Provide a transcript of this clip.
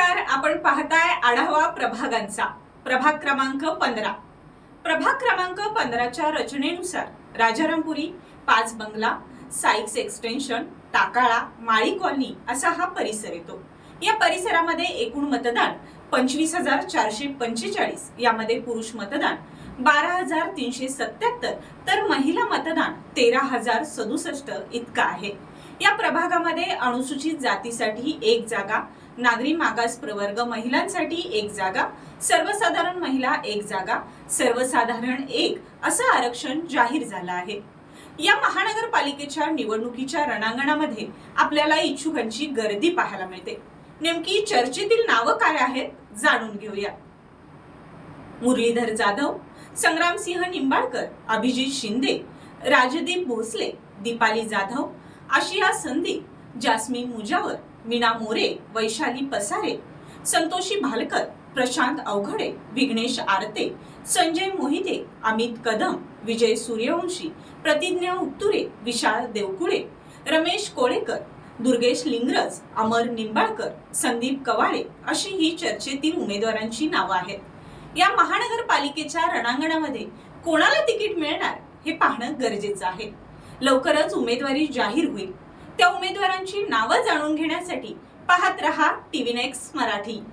नमस्कार. आपण पाहताय आढावा प्रभागांचा. प्रभाग क्रमांक 15. प्रभाग क्रमांक 15च्या रचनेनुसार राजारामपुरी, पाच बंगला, साइक्स एक्सटेन्शन, टाकाळा, माळी कॉलनी असा हा परिसर येतो. या परिसरामध्ये एकूण मतदान 25,445, यामध्ये पुरुष मतदान 12,377 तर महिला मतदान 13,067 इतका आहे. या प्रभागामध्ये अनुसूचित जातीसाठी 1 जागा, नागरी मागास प्रवर्ग महिलांसाठी 1 जागा, सर्वसाधारण महिला 1 जागा, सर्वसाधारण 1 असं आरक्षण जाहीर झालं आहे. या महानगरपालिकेच्या निवडणुकीच्या रणांगणामध्ये आपल्याला इच्छुकांची गर्दी पाहायला मिळते. नेमकी चर्चेतील नावं काय आहेत जाणून घेऊया. मुरलीधर जाधव, संग्रामसिंह निंबाळकर, अभिजित शिंदे, राजदीप भोसले, दीपाली जाधव, आशिया संदीप, जास्मिन मुजावर, मीना मोरे, वैशाली पसारे, संतोषी भालकर, प्रशांत अवघडे, विघ्नेश आरते, संजय मोहिते, अमित कदम, विजय सूर्यवंशी, प्रतिज्ञा उत्तुरे, विशाल देवकुळे, रमेश कोळेकर, दुर्गेश लिंगरज, अमर निंबाळकर, संदीप कवाळे अशी ही चर्चेतील उमेदवारांची नावं आहेत. या महानगरपालिकेच्या रणांगणामध्ये कोणाला तिकीट मिळणार हे पाहणं गरजेचं आहे. लवकरच उमेदवारी जाहीर होईल. त्या उमेदवारांची नावं जाणून घेण्यासाठी पाहत रहा टीव्ही नेक्स्ट मराठी.